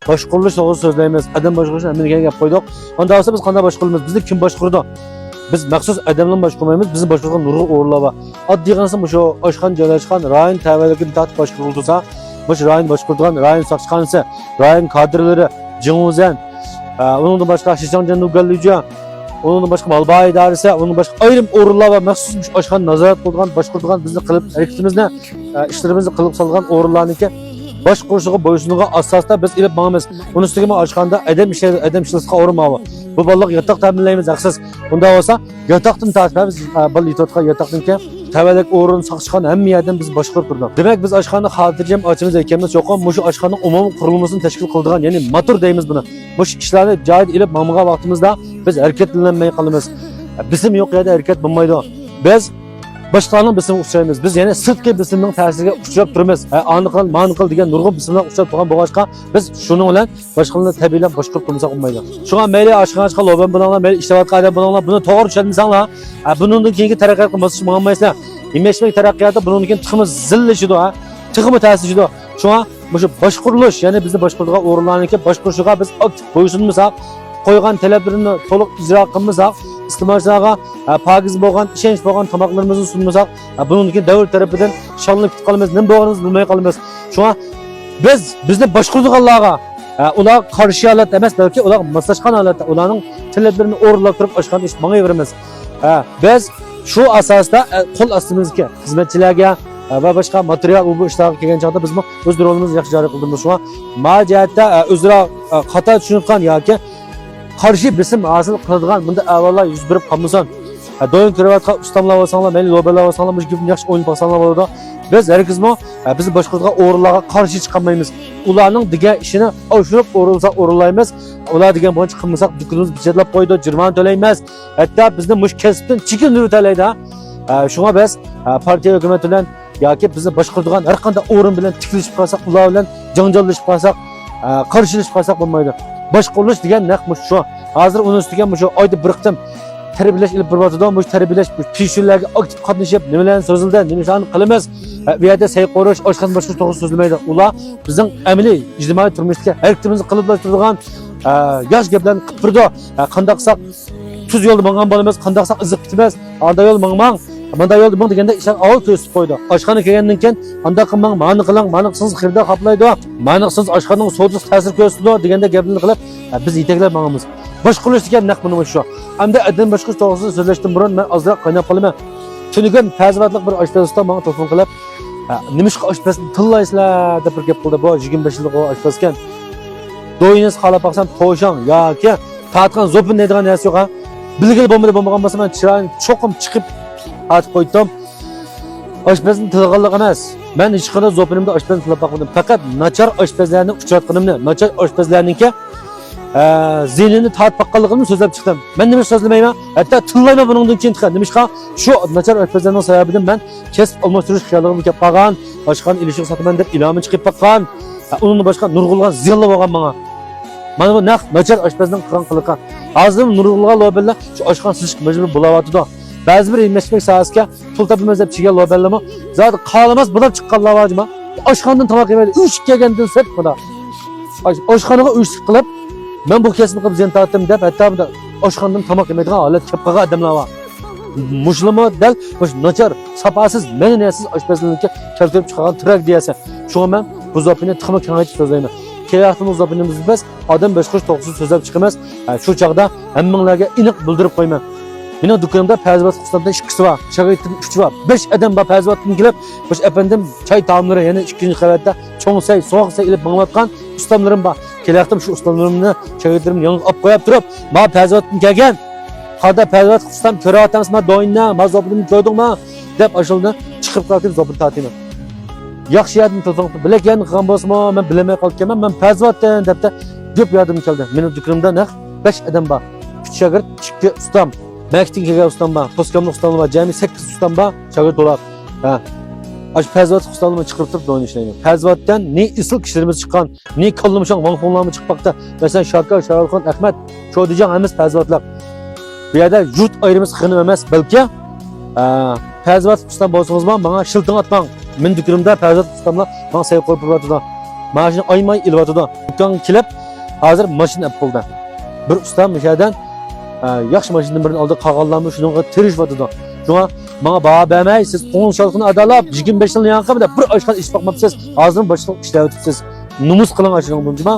boshqurilish to'g'risida so'zlaymiz. Adam boshqarishni Amerikaga gap qo'ydik. Unda bo'lsa biz qanday boshquramiz? Bizni kim boshqurdi? Biz maxsus adamlarni boshqarmaymiz, bizni boshqargan nurg'un o'rinlar bor. Oddiy qilsa shu oshxon joylashgan rayon tavalligi tartib boshqarilsa, bu rayon boshqargan rayon soqchiqanisi, rayon kadrlari, Jinguzan, undan boshqa Shishan Janubgalluja, undan boshqa Malba idorasi, undan boshqa ayrim o'rinlar va maxsus oshxon nazorat qilgan, boshqargan bizni qilib harakatimizni, ishlarimizni qilib solgan o'rinlarniki boshqarishiga bo'ysungan asosda biz ilib boramiz. Uni ustiga oshxonda adam ishlashiga o'rinmadi. Bu bolalar yotoq ta'minlaymiz haqsiz. Bunda bo'lsa yotoqdan tartib biz bola yotoqqa yotoqdan keyin tavallik o'rin saqchgan hamma yerdan biz boshqarib turdik. Demak biz oshxona xotirjam ochimiz ekanmiz, yo'qmi mushu oshxona umumiy qurilmasini tashkil qiladigan, ya'ni motor deymiz buni. Mush ishlarni joyida ilib mamg'a vaqtimizda biz harakatlanmay qolamiz. Bisim yo'q yerda harakat bo'lmaydi. Biz boshqalarning bisimga uchraymiz. Biz yana sirtqi bisimning ta'siriga uchrab turamiz. Aniqal, maniqal degan nurg'un bisimlar uchrab turgan bo'lg'achqa biz shuning bilan boshqalarni tabiiylab boshqarib turmasak bo'lmaydi. Shunga mayli oshxonaga loban bo'linglar, mayli ishlayotgan odam bo'linglar, buni to'g'ri tushunmasanglar, bundan keyingi taraqqiyotga bosishga bo'lmaysizlar. Imeshmek taraqqiyotda bundan keyin tiximiz zillishidi, tiximi ta'sirishidi. Shunga shu boshqarilish, ya'ni bizni boshqaradigan o'rinlarniki boshqarishiga biz aktiv bo'ysunmasak, qo'ygan talablarini to'liq ijro qilmasak, iste'molchilarga pokiz bo'lgan, ishonch bo'lgan tomoqlarimizni sunmasak, bundan keyin davlat tarafidan shonlanib ketib qolamiz, nima bo'lganimizni bilmay qolamiz. Shunga bizni boshqaradiganlarga ular qarshi holat emas, balki ular moslashgan holatda ularning talablarini o'rnab turib oshgan ish mangayveramiz. Biz shu asosda qo'l ostimizga xizmatchilarga va boshqa material bu ishlarga kelgan chog'da biz o'z rolimizni yaxshi joriy qildik. Shunga majatda o'zaro xato tushungan yoki qarshi bisim hosil qiladigan bunda avvallar yuz berib qolmasin. Do'yin kirayotgan ustamlar bo'lsanglar, mayli lobalar bo'lsanglar, bu gapni yaxshi o'ylab qolsanglar bo'ladi. Biz hargizmi bizni boshqargan o'rinlarga qarshi chiqmaymiz. Ularning degan ishini oshirib o'rinsa o'rinlaymiz. Ular degan bo'yicha qilmasak, dukunimiz bichetlab qo'ydi, jirmon to'laymiz. Hatto bizni mush kasbdan chekinib to'laydi. Shunga biz partiya hukumat bilan yoki bizni boshqaradigan har qanday o'rin bilan tiklashib qolsak, ular bilan janjallashib qolsak, qarshilashib qolsak bo'lmaydi. Boshqarilish degan naq shu. Hozir uni ustiga shu oyda bir qitim tarbiyalash ilib boradigan, bu tarbiyalash pishirlarga aktiv qatnashib, nimalarni so'zildi, nimalarni qilamiz. Bu yerda say qo'rish, oshxona boshqarish to'g'risida so'zlamaydi. Ular bizning amaliy ijtimoiy turmushga harakatimizni qilib turadigan yosh gaplarni qilib turdi. Qanday qilsak tuz yo'lda borgan bo'lamiz, qanday qilsak iziq ketmas, anda yo'l mangmang, manda yo'lda bor deganda ishlar avval ko'rsatib qo'ydi. Oshxona kelgandan keyin anda qilmang, ma'ni qiling, maniqsiz xirda qoplaydi, maniqsiz oshxonaning sodasi ta'sir ko'rsatdi deganda gaplarni qilib biz yetaklab boramiz. Boshqarilish degan naq buni shu. Hamda adam boshqarish to'g'risida so'zlashdan burun men ozroq qaynab qolaman. Tunigan fazilatli bir oshpazdan menga telefon qilib, "Nimishqa oshpazni tillaysizlar?" deb bir gap qildi. Bu 25 yillik oshpaz ekan. Do'yingiz xalab baqsam to'shan yoki tatgan zopin deydigan narsa yo'q. Bilgil bo'lmagan bo'lsa men chiroyini cho'qim chiqib atib qo'ydim. Oshpazni tilg'anlik emas. Men hech qanday zopinimda oshpazni tilab boqmadim. Faqat nachar oshpazlarni uchratganimni, nachar oshpazlarningki zihnini tatib baqqanligimni so'zlab chiqdim. Men nima so'zlamayman? Hatto tillayman buningdan keyin chiqadi. Nimishqa shu nachar oshpazlarning sababidan men kesib almashtirish xayoligim kelib qolgan, oshxona ilishib sotaman deb ilomim chiqib baqqan. Undan boshqa nurg'ulgan ziyonli bo'lgan menga. Mana bu naq nachar oshpazning qilgan qiliqi. Hozir nurg'ulgan loballar shu oshxona silishga majbur bo'layotdi. Ba'zi bir emlashmak sohasiga pul topilmaz deb chigan loballarmi? Zodi qolamas bo'lib chiqqanlar bormi? Oshxonadan tomoq yemaydi. 3 kelgandan sep buna. Oshxonaga 3 qilib men bu kesibni qilib ziyon tortdim deb hatto bunda oshxonadan tomoq yemaydigan holat kelib qolgan odamlar bor. Muslimo dal nachar, safasiz, ma'niyasiz oshpazlikka keltirib chiqargan tragediyasi. Shunga men bu zopini tixmi kengaytib so'zlayman. Kerakli zopinimiz biz odam boshqarish to'g'risida so'zlab chiqamiz. Shu chaqda hammanglarga aniq bildirib qo'yaman. Mening do'konimda Fazvat Qustamda 2 var, Shag'aytim 3 var. 5 odam bor Fazvatdan kelib, "Xo'sh, efendim, choy taomlari, ya'ni 2-chi qavatda cho'ngsay, so'g'say ilib manglatgan ustamlarim bor. Kelayaptim shu ustamlarimni, Shag'aytimni yonga olib qo'yib turib, "Ma Fazvatdan kelgan. Qada Fazvat Qustam ko'rayotgansizmi, do'yinni, mazobimni ko'rdingmi?" deb ashulni chiqib qolib zopin tatiyman. Yaxshi yerdan telefon qilib, "Bilaklarni qilgan bo'lsa-mu, men bilamay qolganman. Men Fazvatdan" debdi. Ko'p yardım keldi. Mening do'konimda naq 5 odam bor. 3 shagird, 2 ustam. Maktin kelgan ustam bor, poskamli ustam bor, jami 8 ustam bor, shagird bo'lib. Aş Fazvat ustamni chiqirib turib do'yin ishlayman. Fazvatdan ne isil kishilarimiz chiqqan, ne qo'llamishon vangfonlarimiz chiqmoqda. Masalan, Sharkar, Sharalxon, Ahmad, Chodijan hammasi Fazvatlar. Bu yerda yurt ayrimiz qiyin emas, balki Fazvat ustam bo'lsangiz, menga shilting atmang. Men do'konimda Fazvat ustamlar menga sayq qo'yib turadi. Mashina oymay ilyotidi. Do'konga kelib, hozir mashina olib bo'ldi. Bir ustam o'shadan yaxshi mashinadan birini oldi, qolganlarni shunga tirishvatidi. Shunga menga baho bermay, siz qo'ng sholqini adalab 25 yil yanqimda bir oshqan ish boqmabsiz. Hozir boshqa ishlayotibsiz. Numus qiling shuning buncha.